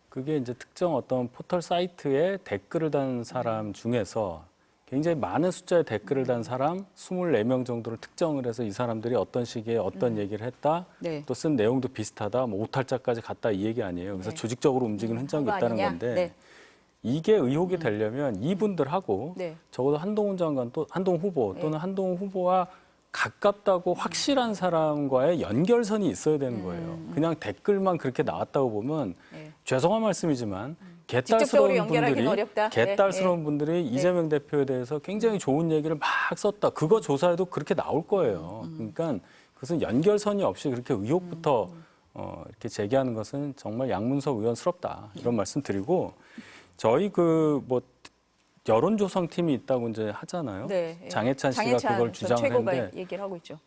그게 이제 특정 어떤 포털 사이트에 댓글을 단 사람 중에서 굉장히 많은 숫자의 댓글을 단 사람 24명 정도를 특정을 해서 이 사람들이 어떤 시기에 어떤 얘기를 했다. 네. 또 쓴 내용도 비슷하다. 뭐 오탈자까지 갔다 이 얘기 아니에요. 그래서 네. 조직적으로 움직이는 흔적이 그거 있다는 아니냐? 건데 네. 이게 의혹이 되려면 이분들하고 네. 적어도 한동훈 장관 또 한동훈 후보 또는 한동훈 후보와 가깝다고 확실한 사람과의 연결선이 있어야 되는 거예요. 그냥 댓글만 그렇게 나왔다고 보면 네. 죄송한 말씀이지만 직접적으로 개딸스러운 연결하기는 분들이 어렵다. 개딸스러운 분들이 이재명 대표에 대해서 굉장히 좋은 얘기를 막 썼다. 그거 조사해도 그렇게 나올 거예요. 그러니까 그것은 연결선이 없이 그렇게 의혹부터 이렇게 제기하는 것은 정말 양문석 의원스럽다. 이런 말씀 드리고 저희 그 뭐 여론조성팀이 있다고 이제 하잖아요. 네. 예. 장해찬 씨가 장해찬 그걸 전 최고가 주장하는데 얘기를 하고 있죠.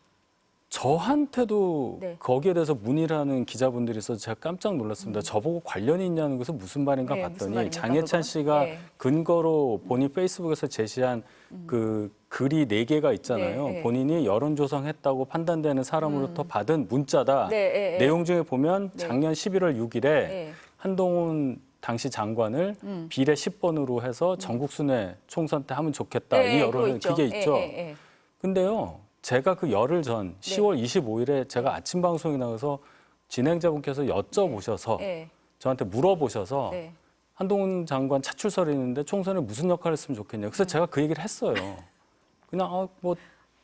저한테도 네. 거기에 대해서 문의를 하는 기자분들이 있어서 제가 깜짝 놀랐습니다. 저보고 관련이 있냐는 것은 무슨 말인가 네, 무슨 봤더니 말입니까, 장해찬 그건? 씨가 네. 근거로 본인 페이스북에서 제시한 그 글이 4개가 있잖아요. 네, 네. 본인이 여론조성했다고 판단되는 사람으로부터 받은 문자다. 네, 네, 네. 내용 중에 보면 네. 작년 11월 6일에 네. 한동훈 당시 장관을 비례 10번으로 해서 전국 순회 총선 때 하면 좋겠다. 네, 이 그거 여론은 있죠. 그게 예, 있죠. 예, 예. 근데요, 제가 그 열흘 전 10월 25일에 제가 아침 방송에 나가서 진행자분께서 여쭤보셔서 네. 저한테 물어보셔서 네. 한동훈 장관 차출설이 있는데 총선에 무슨 역할을 했으면 좋겠냐. 그래서 제가 그 얘기를 했어요. 그냥 뭐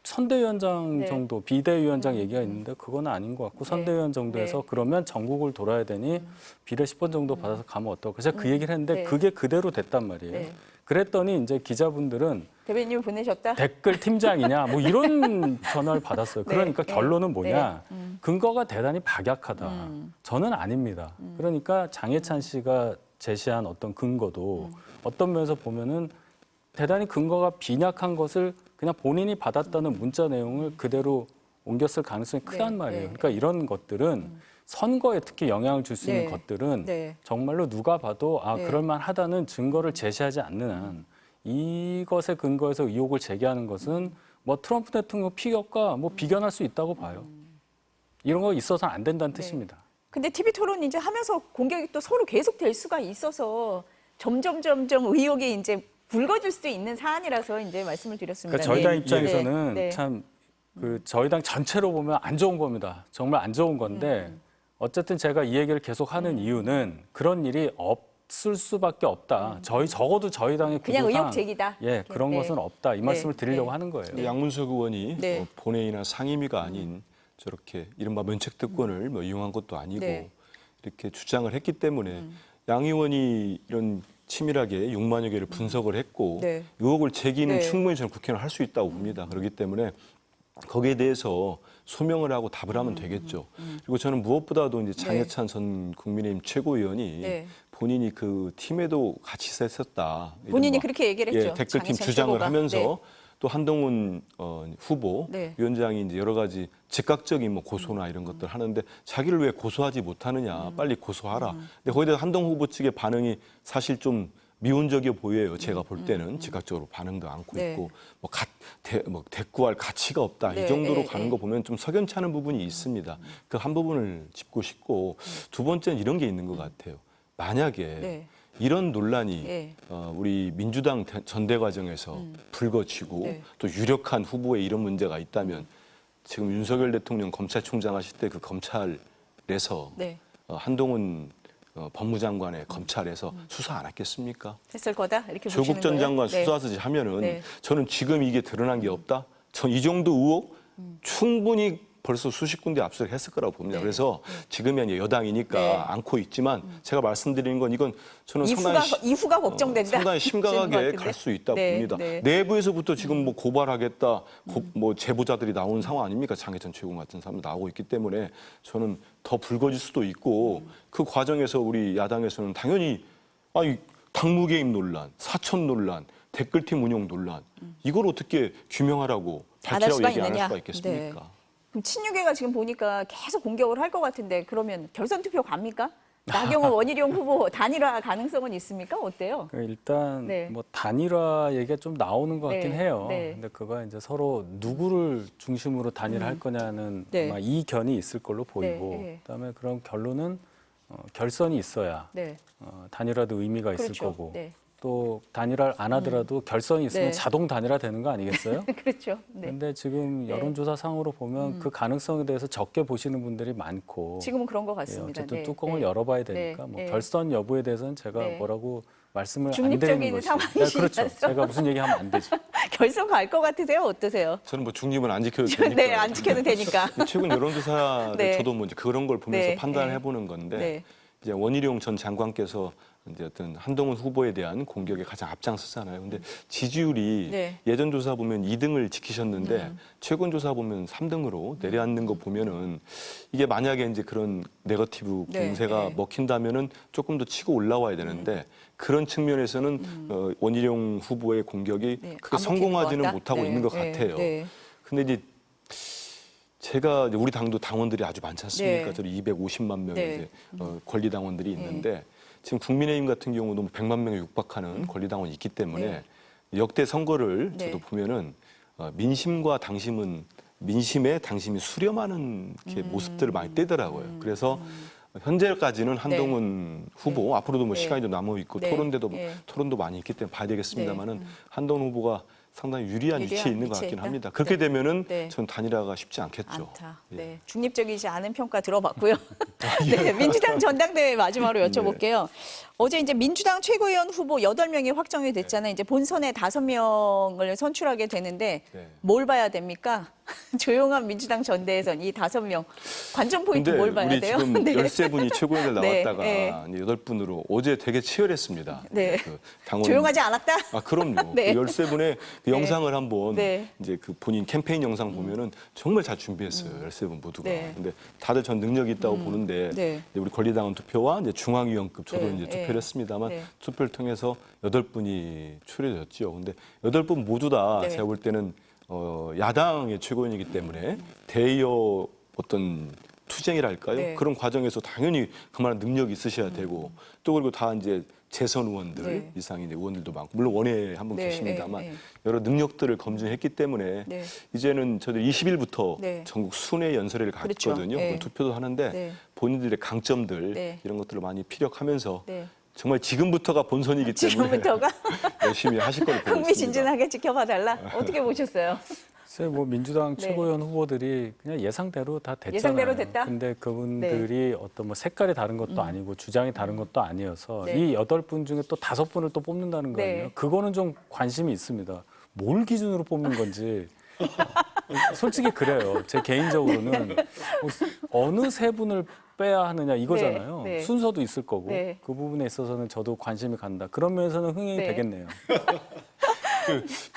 선대위원장 네. 정도, 비대위원장 얘기가 있는데 그건 아닌 것 같고 선대위원 정도에서 네. 그러면 전국을 돌아야 되니 비례 10번 정도 받아서 가면 어떨까. 제가 그 얘기를 했는데 네. 그게 그대로 됐단 말이에요. 네. 그랬더니 이제 기자분들은 대변인이 보내셨다? 댓글 팀장이냐 뭐 이런 전화를 받았어요. 그러니까 네. 결론은 뭐냐? 근거가 대단히 박약하다. 저는 아닙니다. 그러니까 장해찬 씨가 제시한 어떤 근거도 어떤 면에서 보면은 대단히 근거가 빈약한 것을 그냥 본인이 받았다는 문자 내용을 그대로 옮겼을 가능성이 크단 네, 말이에요. 네. 그러니까 이런 것들은 선거에 특히 영향을 줄 수 있는 네, 것들은 네. 정말로 누가 봐도 네. 그럴만하다는 증거를 제시하지 않는 한 이것에 근거해서 의혹을 제기하는 것은 뭐 트럼프 대통령 피격과 뭐 비견할 수 있다고 봐요. 이런 거 있어서는 안 된다는 네. 뜻입니다. 근데 TV 토론 이제 하면서 공격이 또 서로 계속 될 수가 있어서 점점 의혹이 이제 불거질 수도 있는 사안이라서 이제 말씀을 드렸습니다. 그러니까 저희 당 네. 입장에서는 네. 네. 참 그 저희 당 전체로 보면 안 좋은 겁니다. 정말 안 좋은 건데 어쨌든 제가 이 얘기를 계속 하는 이유는 그런 일이 없을 수밖에 없다. 적어도 저희 당의 그냥 구조상 의혹 제기다. 예, 그런 네. 것은 없다. 이 말씀을 네. 드리려고 네. 하는 거예요. 네. 양문석 의원이 네. 본회의나 상임위가 아닌 저렇게 이른바 면책특권을 뭐 이용한 것도 아니고 네. 이렇게 주장을 했기 때문에 양 의원이 이런 치밀하게 6만여 개를 분석을 했고 네. 의혹을 제기는 네. 충분히 저는 국회의원 할 수 있다고 봅니다. 그렇기 때문에 거기에 대해서 소명을 하고 답을 하면 되겠죠. 그리고 저는 무엇보다도 이제 장해찬 전 국민의힘 최고위원이 네. 본인이 그 팀에도 같이 있었다. 본인이 이른바 그렇게 얘기를 했죠. 댓글팀 장해찬 주장을 최고가. 하면서 네. 또 한동훈 후보 네. 위원장이 이제 여러 가지 즉각적인 뭐 고소나 이런 것들 하는데 자기를 왜 고소하지 못하느냐, 빨리 고소하라. 근데 거기에 대해서 한동훈 후보 측의 반응이 사실 좀 미온적이어 보여요. 제가 볼 때는 즉각적으로 반응도 않고 네. 있고 뭐 대꾸할 가치가 없다 네, 이 정도로 네, 가는 네. 거 보면 좀 석연치 않은 부분이 있습니다. 그 한 부분을 짚고 싶고 두 번째는 이런 게 있는 것 같아요. 만약에 네. 이런 논란이 네. 우리 민주당 전대 과정에서 불거지고 네. 또 유력한 후보에 이런 문제가 있다면 지금 윤석열 대통령 검찰총장 하실 때 그 검찰에서 네. 한동훈 법무장관의 검찰에서 수사 안 했겠습니까? 했을 거다 이렇게 보시는 조국 전 거예요? 장관 네. 수사하듯이 하면은 네. 저는 지금 이게 드러난 게 없다. 전 이 정도 의혹 충분히 벌써 수십 군데 압수를 했을 거라고 봅니다. 네. 그래서 지금은 이제 여당이니까 네. 안고 있지만 제가 말씀드리는 건 이건 저는 이후가 걱정된다. 상당히 하시는 것 심각하게 같은데. 갈 수 있다 네, 봅니다. 네. 내부에서부터 지금 뭐 고발하겠다, 뭐 제보자들이 나오는 상황 아닙니까? 장혜찬 최고 같은 사람도 나오고 있기 때문에 저는 더 불거질 수도 있고 그 과정에서 우리 야당에서는 당연히 아니 당무 개입 논란, 사천 논란, 댓글팀 운영 논란 이걸 어떻게 규명하라고 안할 밝히라고 수가 얘기 안 할 있느냐? 수가 있겠습니까? 네. 그럼 친윤계가 지금 보니까 계속 공격을 할 것 같은데 그러면 결선 투표 갑니까? 나경원 원희룡 후보 단일화 가능성은 있습니까? 어때요? 일단 네. 뭐 단일화 얘기가 좀 나오는 것 같긴 네, 해요. 네. 근데 그거 이제 서로 누구를 중심으로 단일화할 거냐는 네. 아마 이견이 있을 걸로 보이고, 네, 네. 그다음에 그런 결론은 결선이 있어야 네. 단일화도 의미가 있을 그렇죠. 거고, 네. 또 단일화를 안 하더라도 결선이 있으면 네. 자동 단일화 되는 거 아니겠어요? 그렇죠. 네. 근데 지금 네. 여론조사 상으로 보면 그 가능성에 대해서 적게 보시는 분들이 많고, 지금은 그런 것 예, 같습니다. 어쨌든 네. 뚜껑을 네. 열어봐야 되니까 네. 뭐 네. 결선 여부에 대해서는 제가 네. 뭐라고 말씀을 안 중립적인 드리는 것이 상황이시라서. 그렇죠. 제가 무슨 얘기하면 안 되죠. 결선 갈 것 같으세요? 어떠세요? 저는 뭐 중립은 안 지켜도 되니까. 네, 안 지켜도 되니까. 최근 여론조사를 네. 저도 뭐 이제 그런 걸 보면서 네, 판단을 네. 해보는 건데 네. 이제 원희룡 전 장관께서 이제 어떤 한동훈 후보에 대한 공격에 가장 앞장섰잖아요. 근데 지지율이 네. 예전 조사 보면 2등을 지키셨는데 최근 조사 보면 3등으로 내려앉는 거 보면은 이게 만약에 이제 그런 네거티브 네, 공세가 네. 먹힌다면은 조금 더 치고 올라와야 되는데 그런 측면에서는 원희룡 후보의 공격이 네, 크게 안 먹히는 성공하지는 것 같다? 못하고 네, 있는 것 네, 같아요. 네. 근데 이제 제가 이제 우리 당도 당원들이 아주 많지 않습니까? 네. 저희 250만 명의 네. 이제 권리 당원들이 있는데 지금 국민의힘 같은 경우도 100만 명에 육박하는 권리 당원이 있기 때문에 네. 역대 선거를 네. 저도 보면은 민심과 당심은 민심에 당심이 수렴하는 이렇게 모습들을 많이 떼더라고요. 그래서 현재까지는 한동훈 후보 앞으로도 뭐 네. 시간이 좀 남아 있고 네. 토론도 많이 있기 때문에 봐야 되겠습니다만은 네. 한동훈 후보가 상당히 유리한 위치에 있는 것 위치에 같긴 있다? 합니다. 그렇게 네. 되면은 네. 전 단일화가 쉽지 않겠죠. 않다. 예. 네. 중립적이지 않은 평가 들어봤고요. 네, 민주당 전당대회 마지막으로 여쭤볼게요. 어제 이제 민주당 최고위원 후보 8명이 확정이 됐잖아요. 이제 본선에 5명을 선출하게 되는데 네. 뭘 봐야 됩니까? 조용한 민주당 전대에선 이 5명 관전 포인트 근데 뭘 봐야 우리 돼요? 지금 네. 13분이 최고위원들 네, 나왔다가 네. 이제 8분으로 어제 되게 치열했습니다. 네. 그 당원 조용하지 않았다? 아, 그럼요. 네. 그 13분의 그 네. 영상을 한번 네. 이제 그 본인 캠페인 영상 보면은 정말 잘 준비했어요. 13분 모두가. 네. 근데 다들 전 능력이 있다고 보는데 네. 이제 우리 권리당원 투표와 이제 중앙위원급 저도 네. 이제 네. 투표를 했습니다만 네. 투표를 통해서 8분이 추려졌죠. 근데 8분 모두 다 네. 제가 볼 때는 야당의 최고위원이기 때문에 대여 어떤 투쟁이랄까요? 네. 그런 과정에서 당연히 그만한 능력이 있으셔야 되고 또 그리고 다 이제 재선 의원들 네. 이상의 이제 의원들도 많고 물론 원외에 한 분 네, 계십니다만 네, 네. 여러 능력들을 검증했기 때문에 네. 이제는 저들 20일부터 네. 전국 순회 연설회를 그렇죠. 갖거든요. 네. 투표도 하는데 네. 본인들의 강점들 네. 이런 것들을 많이 피력하면서 네. 정말 지금부터가 본선이기 때문에 지금부터가 열심히 하실 거를 보고 있습니다. 흥미진진하게 지켜봐달라. 어떻게 보셨어요? 글쎄 뭐 민주당 네. 최고위원 후보들이 그냥 예상대로 다 됐잖아요. 예상대로 됐다? 근데 그분들이 어떤 뭐 색깔이 다른 것도 아니고 주장이 다른 것도 아니어서 네. 이 8분 중에 또 5분을 또 뽑는다는 거 아니에요? 네. 그거는 좀 관심이 있습니다. 뭘 기준으로 뽑는 건지. 솔직히 그래요. 제 개인적으로는 어느 세 분을 빼야 하느냐 이거잖아요. 네, 네. 순서도 있을 거고 네. 그 부분에 있어서는 저도 관심이 간다. 그런 면에서는 흥행이 네. 되겠네요.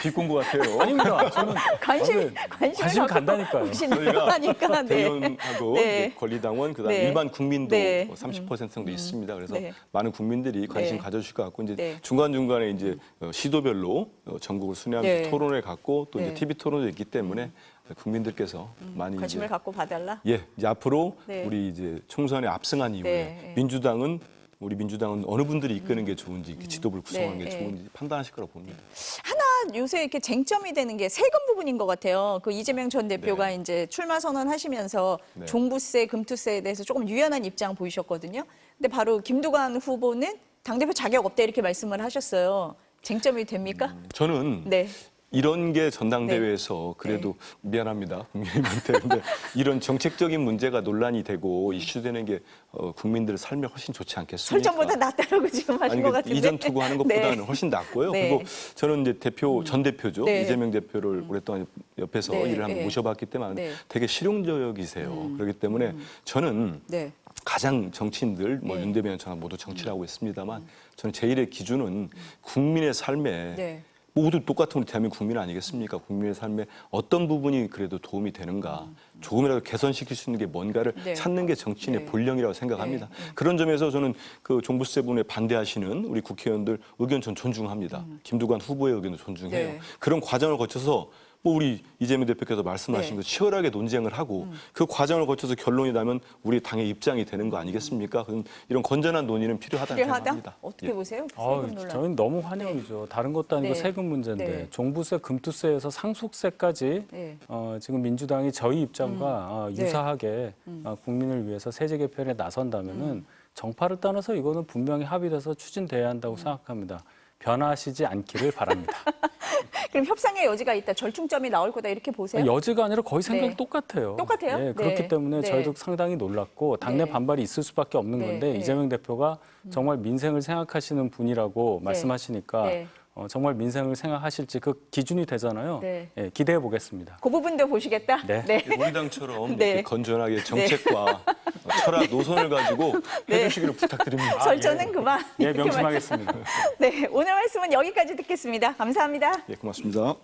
비꼰 것 같아요. 아닙니다. 저는 관심 관심 간다니까요. 저희가 하니까 대의원하고 네. 권리당원 그다음에 네. 일반 국민도 네. 30% 정도 있습니다. 그래서 네. 많은 국민들이 관심 네. 가져주실 것 같고 이제 네. 중간중간에 이제 시도별로 전국을 순회하면서 네. 토론을 갖고 또 이제 네. TV 토론도 있기 때문에 국민들께서 많이 관심을 이제 갖고 봐달라. 예, 이제 앞으로 네. 우리 이제 총선에 압승한 이후에 네. 우리 민주당은 어느 분들이 이끄는 게 좋은지 이렇게 지도부를 구성하는 네. 게 좋은지 판단하실 거라고 봅니다. 하나 요새 이렇게 쟁점이 되는 게 세금 부분인 것 같아요. 그 이재명 전 대표가 네. 이제 출마 선언하시면서 네. 종부세, 금투세에 대해서 조금 유연한 입장 보이셨거든요. 근데 바로 김두관 후보는 당대표 자격 없다 이렇게 말씀을 하셨어요. 쟁점이 됩니까? 저는 네. 이런 게 전당대회에서 그래도 미안합니다 국민님한테 근데 이런 정책적인 문제가 논란이 되고 이슈되는 게 국민들의 삶에 훨씬 좋지 않겠습니까? 설전보다 낫다라고 지금 하신 아니, 것 같은데. 이전 투구하는 것보다는 네. 훨씬 낫고요. 네. 그리고 저는 이제 전 대표죠. 네. 이재명 대표를 오랫동안 옆에서 네. 일을 한번 네. 모셔봤기 때문에 네. 되게 실용적이세요. 그렇기 때문에 저는 네. 가장 정치인들, 뭐 네. 윤대변 저는 모두 정치를 하고 있습니다만 저는 제1의 기준은 국민의 삶에 네. 모두 똑같은 우리 대한민국 국민 아니겠습니까? 국민의 삶에 어떤 부분이 그래도 도움이 되는가, 조금이라도 개선시킬 수 있는 게 뭔가를 네. 찾는 게 정치인의 네. 본령이라고 생각합니다. 네. 그런 점에서 저는 그 종부세 부분에 반대하시는 우리 국회의원들 의견 전 존중합니다. 김두관 후보의 의견도 존중해요. 네. 그런 과정을 거쳐서 뭐 우리 이재명 대표께서 말씀하신 네. 거 치열하게 논쟁을 하고 그 과정을 거쳐서 결론이 나면 우리 당의 입장이 되는 거 아니겠습니까? 그럼 이런 건전한 논의는 필요하다고 필요하다? 생각합니다. 어떻게 예. 보세요? 아우, 세금 논란. 저는 너무 환영이죠. 다른 것도 아니고 네. 세금 문제인데 네. 종부세, 금투세에서 상속세까지 네. 지금 민주당이 저희 입장과 네. 유사하게 국민을 위해서 세제 개편에 나선다면은 정파를 떠나서 이거는 분명히 합의돼서 추진돼야 한다고 생각합니다. 변하시지 않기를 바랍니다. 그럼 협상의 여지가 있다. 절충점이 나올 거다 이렇게 보세요? 여지가 아니라 거의 생각이 네. 똑같아요. 똑같아요? 예, 그렇기 네. 때문에 네. 저희도 상당히 놀랐고 당내 네. 반발이 있을 수밖에 없는 네. 건데 네. 이재명 대표가 정말 민생을 생각하시는 분이라고 말씀하시니까 네. 정말 민생을 생각하실지 그 기준이 되잖아요. 네. 예, 기대해 보겠습니다. 그 부분도 보시겠다? 네. 우리 당처럼 네. 이렇게 건전하게 정책과 철학, 노선을 가지고 해주시기를 부탁드립니다. 설전은 그만. 예, 이렇게 명심하겠습니다. 네, 오늘 말씀은 여기까지 듣겠습니다. 감사합니다. 예, 고맙습니다.